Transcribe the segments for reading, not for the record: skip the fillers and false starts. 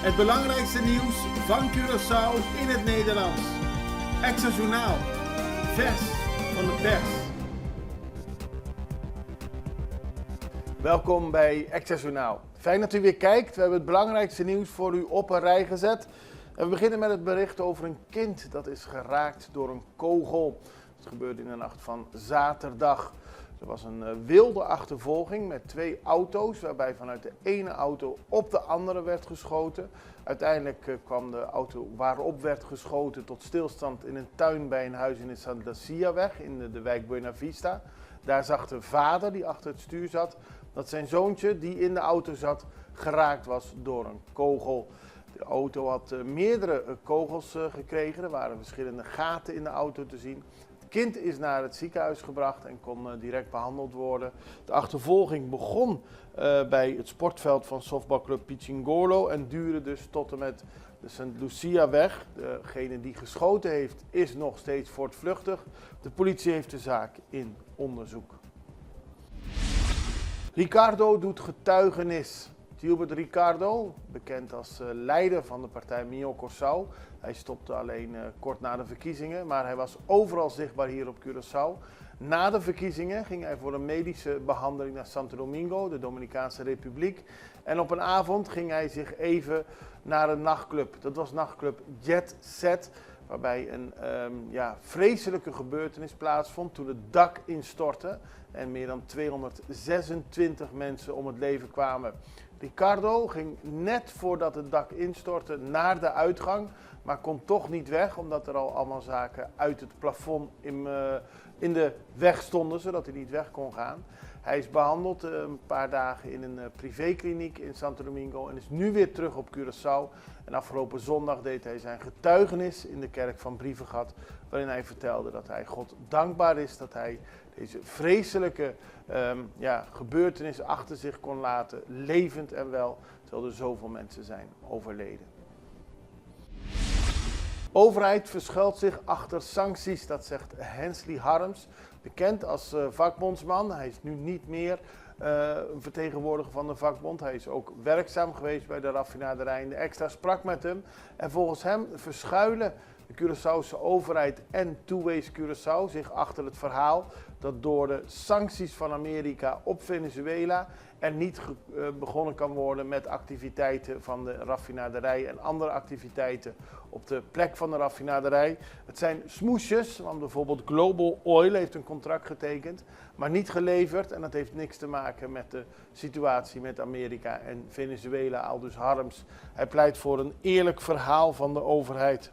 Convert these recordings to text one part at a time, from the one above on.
Het belangrijkste nieuws van Curaçao in het Nederlands. Extra Journaal. Vers van de pers. Welkom bij Extra Journaal. Fijn dat u weer kijkt. We hebben het belangrijkste nieuws voor u op een rij gezet. En we beginnen met het bericht over een kind dat is geraakt door een kogel. Het gebeurde in de nacht van zaterdag. Er was een wilde achtervolging met 2 auto's, waarbij vanuit de ene auto op de andere werd geschoten. Uiteindelijk kwam de auto waarop werd geschoten tot stilstand in een tuin bij een huis in de Santa Lucia-weg in de wijk Buena Vista. Daar zag de vader, die achter het stuur zat, dat zijn zoontje, die in de auto zat, geraakt was door een kogel. De auto had meerdere kogels gekregen, er waren verschillende gaten in de auto te zien. Het kind is naar het ziekenhuis gebracht en kon direct behandeld worden. De achtervolging begon bij het sportveld van softbalclub Pichingolo en duurde dus tot en met de St. Lucia-weg. Degene die geschoten heeft is nog steeds voortvluchtig. De politie heeft de zaak in onderzoek. Ricardo doet getuigenis. Gilbert Ricardo, bekend als leider van de partij Mio Curaçao. Hij stopte alleen kort na de verkiezingen, maar hij was overal zichtbaar hier op Curaçao. Na de verkiezingen ging hij voor een medische behandeling naar Santo Domingo, de Dominicaanse Republiek. En op een avond ging hij zich even naar een nachtclub. Dat was nachtclub Jet Set, waarbij een vreselijke gebeurtenis plaatsvond toen het dak instortte en meer dan 226 mensen om het leven kwamen. Ricardo ging net voordat het dak instortte naar de uitgang, maar kon toch niet weg omdat er al allemaal zaken uit het plafond in de weg stonden, zodat hij niet weg kon gaan. Hij is behandeld een paar dagen in een privékliniek in Santo Domingo en is nu weer terug op Curaçao. En afgelopen zondag deed hij zijn getuigenis in de kerk van Brievengat, waarin hij vertelde dat hij God dankbaar is dat hij deze vreselijke gebeurtenis achter zich kon laten, levend en wel, terwijl er zoveel mensen zijn overleden. Overheid verschuilt zich achter sancties, dat zegt Hensley Harms, bekend als vakbondsman. Hij is nu niet meer een vertegenwoordiger van de vakbond. Hij is ook werkzaam geweest bij de raffinaderij in de Extra, sprak met hem. En volgens hem verschuilen de Curaçaose overheid en Two-Ways Curaçao zich achter het verhaal dat door de sancties van Amerika op Venezuela er niet begonnen kan worden met activiteiten van de raffinaderij en andere activiteiten op de plek van de raffinaderij. Het zijn smoesjes, want bijvoorbeeld Global Oil heeft een contract getekend, maar niet geleverd. En dat heeft niks te maken met de situatie met Amerika en Venezuela, aldus Harms. Hij pleit voor een eerlijk verhaal van de overheid.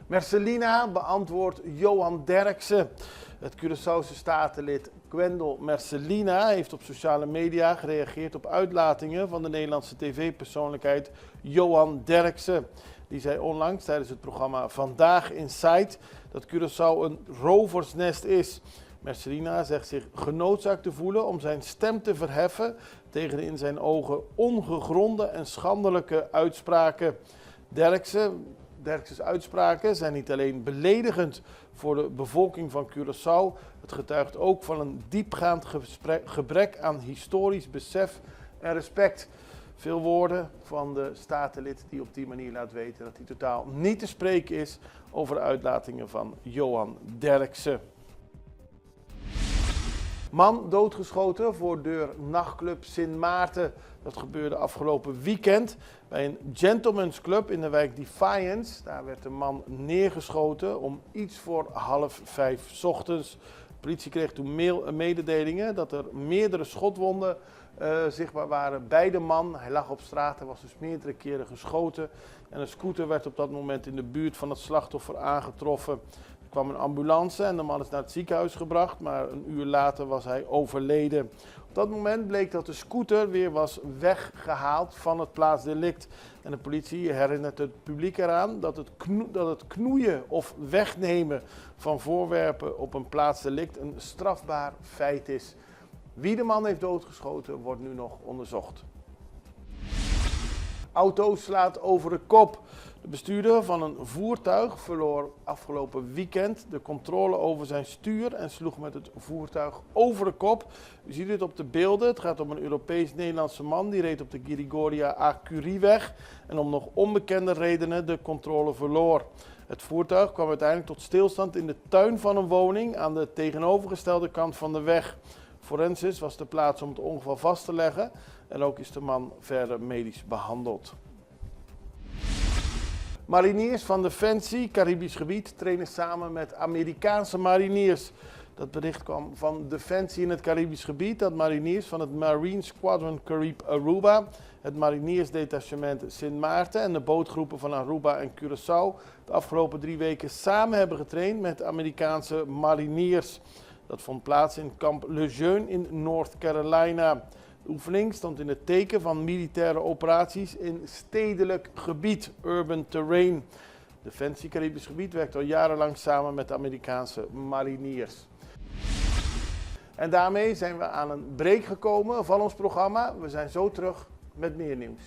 Mercelina beantwoordt Johan Derksen. Het Curaçaose statenlid Gwendel Mercelina heeft op sociale media gereageerd op uitlatingen van de Nederlandse tv-persoonlijkheid Johan Derksen. Die zei onlangs tijdens het programma Vandaag Inside dat Curaçao een roversnest is. Mercelina zegt zich genoodzaakt te voelen om zijn stem te verheffen tegen de in zijn ogen ongegronde en schandelijke uitspraken. Derksens uitspraken zijn niet alleen beledigend voor de bevolking van Curaçao, het getuigt ook van een diepgaand gebrek aan historisch besef en respect. Veel woorden van de statenlid die op die manier laat weten dat hij totaal niet te spreken is over de uitlatingen van Johan Derksen. Man doodgeschoten voor deur nachtclub Sint Maarten. Dat gebeurde afgelopen weekend bij een gentleman's club in de wijk Defiance. Daar werd een man neergeschoten om iets voor 4:30 's ochtends. De politie kreeg toen mededelingen dat er meerdere schotwonden zichtbaar waren bij de man. Hij lag op straat, hij was dus meerdere keren geschoten. En een scooter werd op dat moment in de buurt van het slachtoffer aangetroffen. Er kwam een ambulance en de man is naar het ziekenhuis gebracht, maar een uur later was hij overleden. Op dat moment bleek dat de scooter weer was weggehaald van het plaatsdelict. En de politie herinnert het publiek eraan dat het knoeien of wegnemen van voorwerpen op een plaatsdelict een strafbaar feit is. Wie de man heeft doodgeschoten wordt nu nog onderzocht. Auto slaat over de kop. De bestuurder van een voertuig verloor afgelopen weekend de controle over zijn stuur en sloeg met het voertuig over de kop. U ziet het op de beelden. Het gaat om een Europees-Nederlandse man die reed op de Girigoria A Curie-weg en om nog onbekende redenen de controle verloor. Het voertuig kwam uiteindelijk tot stilstand in de tuin van een woning aan de tegenovergestelde kant van de weg. Forensis was ter plaatse om het ongeval vast te leggen en ook is de man verder medisch behandeld. Mariniers van Defensie, Caribisch gebied, trainen samen met Amerikaanse mariniers. Dat bericht kwam van Defensie in het Caribisch gebied dat mariniers van het Marine Squadron Carib Aruba, het mariniersdetachement Sint Maarten en de bootgroepen van Aruba en Curaçao de afgelopen 3 weken samen hebben getraind met Amerikaanse mariniers. Dat vond plaats in kamp Lejeune in North Carolina. De oefening stond in het teken van militaire operaties in stedelijk gebied, urban terrain. Defensie Caribisch gebied werkt al jarenlang samen met de Amerikaanse mariniers. En daarmee zijn we aan een break gekomen van ons programma. We zijn zo terug met meer nieuws.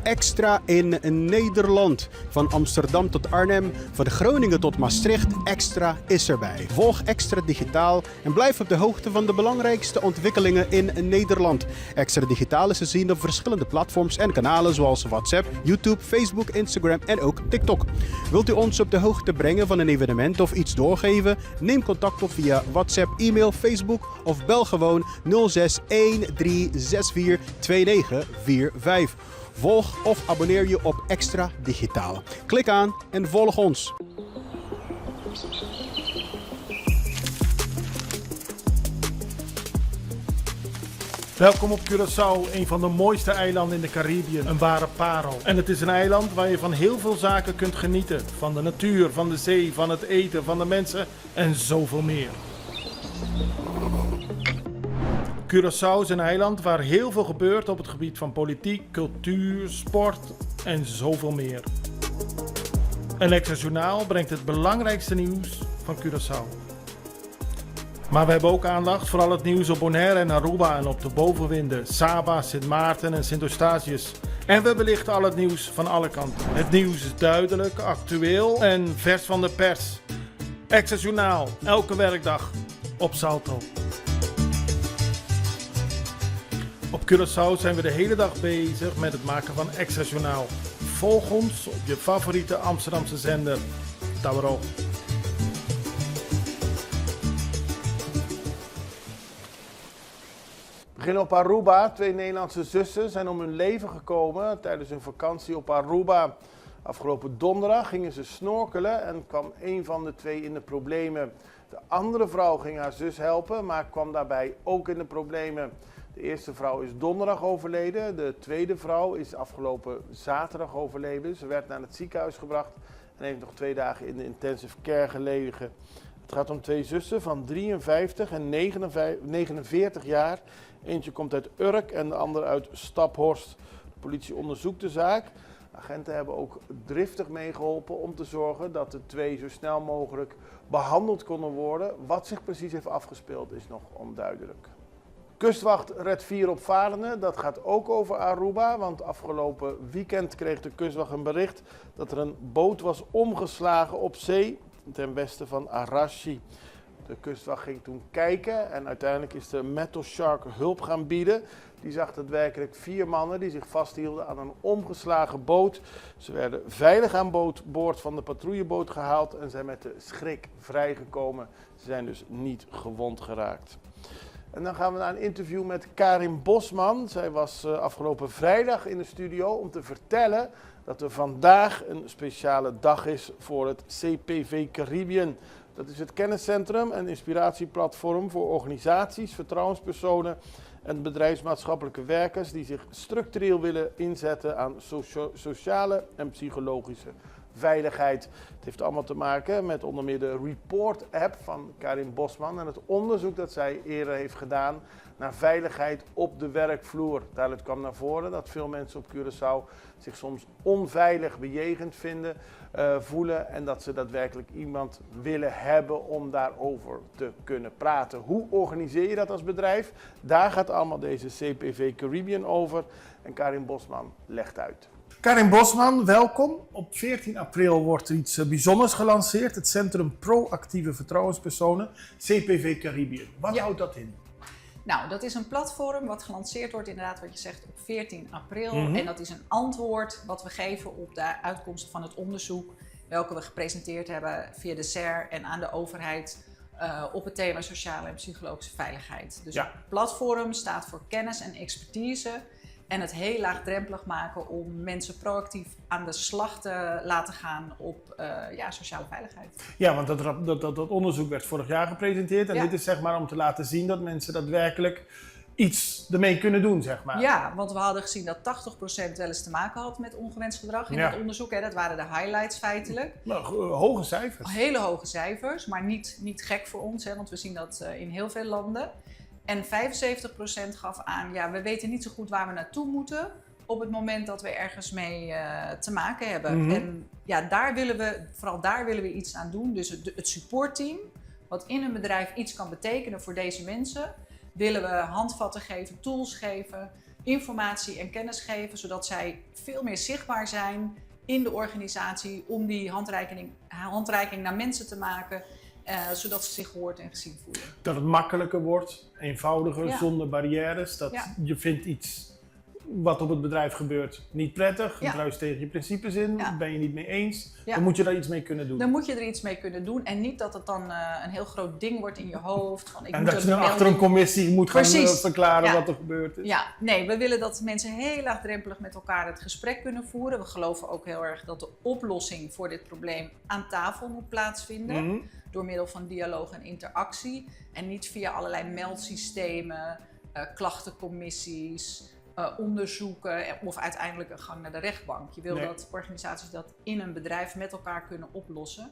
Extra in Nederland. Van Amsterdam tot Arnhem, van Groningen tot Maastricht, Extra is erbij. Volg Extra Digitaal en blijf op de hoogte van de belangrijkste ontwikkelingen in Nederland. Extra Digitaal is te zien op verschillende platforms en kanalen zoals WhatsApp, YouTube, Facebook, Instagram en ook TikTok. Wilt u ons op de hoogte brengen van een evenement of iets doorgeven? Neem contact op via WhatsApp, e-mail, Facebook of bel gewoon 06 1364 2945. Volg of abonneer je op Extra Digitaal. Klik aan en volg ons. Welkom op Curaçao, een van de mooiste eilanden in de Caribiën. Een ware parel. En het is een eiland waar je van heel veel zaken kunt genieten. Van de natuur, van de zee, van het eten, van de mensen en zoveel meer. Curaçao is een eiland waar heel veel gebeurt op het gebied van politiek, cultuur, sport en zoveel meer. Een Extra Journaal brengt het belangrijkste nieuws van Curaçao. Maar we hebben ook aandacht voor al het nieuws op Bonaire en Aruba en op de bovenwinden, Saba, Sint Maarten en Sint Eustatius. En we belichten al het nieuws van alle kanten. Het nieuws is duidelijk, actueel en vers van de pers. Extra Journaal, elke werkdag op Salto. Op Curaçao zijn we de hele dag bezig met het maken van Extra Journaal. Volg ons op je favoriete Amsterdamse zender, Tauro. We beginnen op Aruba. 2 Nederlandse zussen zijn om hun leven gekomen tijdens hun vakantie op Aruba. Afgelopen donderdag gingen ze snorkelen en kwam een van de 2 in de problemen. De andere vrouw ging haar zus helpen, maar kwam daarbij ook in de problemen. De eerste vrouw is donderdag overleden, de tweede vrouw is afgelopen zaterdag overleden. Ze werd naar het ziekenhuis gebracht en heeft nog 2 dagen in de intensive care gelegen. Het gaat om 2 zussen van 53 en 49 jaar. Eentje komt uit Urk en de ander uit Staphorst. De politie onderzoekt de zaak. Agenten hebben ook driftig meegeholpen om te zorgen dat de 2 zo snel mogelijk behandeld konden worden. Wat zich precies heeft afgespeeld is nog onduidelijk. Kustwacht redt 4 opvarenden, dat gaat ook over Aruba, want afgelopen weekend kreeg de kustwacht een bericht dat er een boot was omgeslagen op zee ten westen van Arashi. De kustwacht ging toen kijken en uiteindelijk is de Metal Shark hulp gaan bieden. Die zag daadwerkelijk 4 mannen die zich vasthielden aan een omgeslagen boot. Ze werden veilig aan boord van de patrouilleboot gehaald en zijn met de schrik vrijgekomen. Ze zijn dus niet gewond geraakt. En dan gaan we naar een interview met Karin Bosman. Zij was afgelopen vrijdag in de studio om te vertellen dat er vandaag een speciale dag is voor het CPV Caribbean. Dat is het kenniscentrum en inspiratieplatform voor organisaties, vertrouwenspersonen en bedrijfsmaatschappelijke werkers die zich structureel willen inzetten aan sociale en psychologische veiligheid. Het heeft allemaal te maken met onder meer de Report-app van Karin Bosman en het onderzoek dat zij eerder heeft gedaan naar veiligheid op de werkvloer. Daaruit kwam naar voren dat veel mensen op Curaçao zich soms onveilig bejegend voelen en dat ze daadwerkelijk iemand willen hebben om daarover te kunnen praten. Hoe organiseer je dat als bedrijf? Daar gaat allemaal deze CPV Caribbean over en Karin Bosman legt uit. Karin Bosman, welkom. Op 14 april wordt er iets bijzonders gelanceerd. Het Centrum Proactieve Vertrouwenspersonen, CPV Caribbean. Wat houdt dat in? Nou, dat is een platform wat gelanceerd wordt, inderdaad wat je zegt, op 14 april. En dat is een antwoord wat we geven op de uitkomst van het onderzoek, welke we gepresenteerd hebben via de SER en aan de overheid op het thema sociale en psychologische veiligheid. Dus het platform staat voor kennis en expertise en het heel laagdrempelig maken om mensen proactief aan de slag te laten gaan op sociale veiligheid. Ja, want dat onderzoek werd vorig jaar gepresenteerd en dit is zeg maar om te laten zien dat mensen daadwerkelijk iets ermee kunnen doen, zeg maar. Ja, want we hadden gezien dat 80% wel eens te maken had met ongewenst gedrag in dat onderzoek. Hè. Dat waren de highlights feitelijk. Nou, hoge cijfers. Hele hoge cijfers, maar niet gek voor ons, hè, want we zien dat in heel veel landen. En 75% gaf aan, we weten niet zo goed waar we naartoe moeten op het moment dat we ergens mee te maken hebben. En vooral daar willen we iets aan doen. Dus het supportteam, wat in een bedrijf iets kan betekenen voor deze mensen, willen we handvatten geven, tools geven, informatie en kennis geven, zodat zij veel meer zichtbaar zijn in de organisatie om die handreiking naar mensen te maken, zodat ze zich gehoord en gezien voelen. Dat het makkelijker wordt, eenvoudiger, zonder barrières. Dat je vindt iets wat op het bedrijf gebeurt niet prettig, druist tegen je principes in, ben je niet mee eens, dan moet je daar iets mee kunnen doen. Dan moet je er iets mee kunnen doen en niet dat het dan een heel groot ding wordt in je hoofd. En dat je dan achter een commissie moet gaan verklaren wat er gebeurd is. Ja, nee, we willen dat mensen heel laagdrempelig met elkaar het gesprek kunnen voeren. We geloven ook heel erg dat de oplossing voor dit probleem aan tafel moet plaatsvinden. Door middel van dialoog en interactie en niet via allerlei meldsystemen, klachtencommissies, onderzoeken of uiteindelijk een gang naar de rechtbank. Je wil dat organisaties dat in een bedrijf met elkaar kunnen oplossen.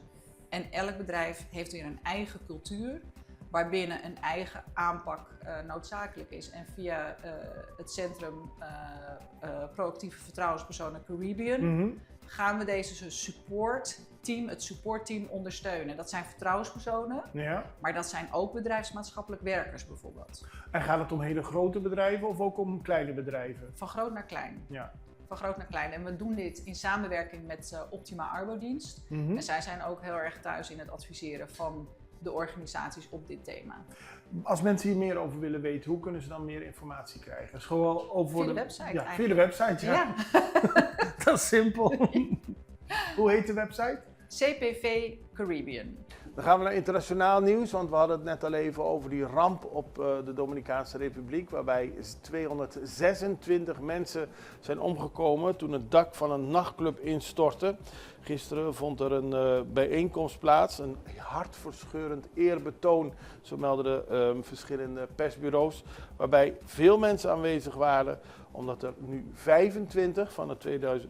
En elk bedrijf heeft weer een eigen cultuur waarbinnen een eigen aanpak noodzakelijk is. En via het Centrum Proactieve Vertrouwenspersonen Caribbean gaan we deze supportteam ondersteunen. Dat zijn vertrouwenspersonen, maar dat zijn ook bedrijfsmaatschappelijk werkers bijvoorbeeld. En gaat het om hele grote bedrijven of ook om kleine bedrijven? Van groot naar klein. Ja. Van groot naar klein. En we doen dit in samenwerking met Optima Arbodienst. En zij zijn ook heel erg thuis in het adviseren van de organisaties op dit thema. Als mensen hier meer over willen weten, hoe kunnen ze dan meer informatie krijgen? Is gewoon over via de website eigenlijk. Via de website, ja. Dat is simpel. Hoe heet de website? CPV Caribbean. Dan gaan we naar internationaal nieuws, want we hadden het net al even over die ramp op de Dominicaanse Republiek, waarbij 226 mensen zijn omgekomen toen het dak van een nachtclub instortte. Gisteren vond er een bijeenkomst plaats, een hartverscheurend eerbetoon, zo melden verschillende persbureaus, waarbij veel mensen aanwezig waren, omdat er nu 25 van de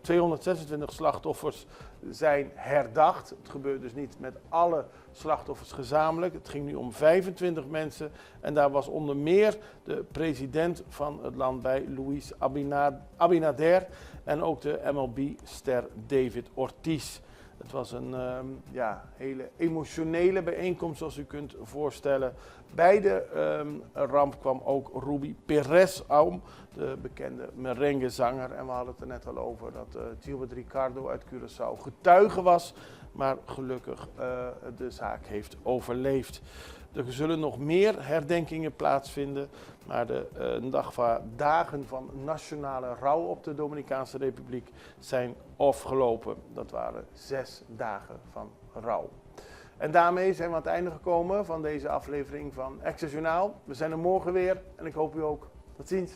226 slachtoffers zijn herdacht. Het gebeurt dus niet met alle slachtoffers gezamenlijk. Het ging nu om 25 mensen en daar was onder meer de president van het land bij, Luis Abinader, en ook de MLB-ster David Ortiz. Het was een hele emotionele bijeenkomst, zoals u kunt voorstellen. Bij de ramp kwam ook Ruby Perez om, de bekende merenguezanger. En we hadden het er net al over dat Gilbert Ricardo uit Curaçao getuige was, maar gelukkig de zaak heeft overleefd. Er zullen nog meer herdenkingen plaatsvinden, maar de dagen van nationale rouw op de Dominicaanse Republiek zijn afgelopen. Dat waren 6 dagen van rouw. En daarmee zijn we aan het einde gekomen van deze aflevering van Extra Journaal. We zijn er morgen weer en ik hoop u ook. Tot ziens.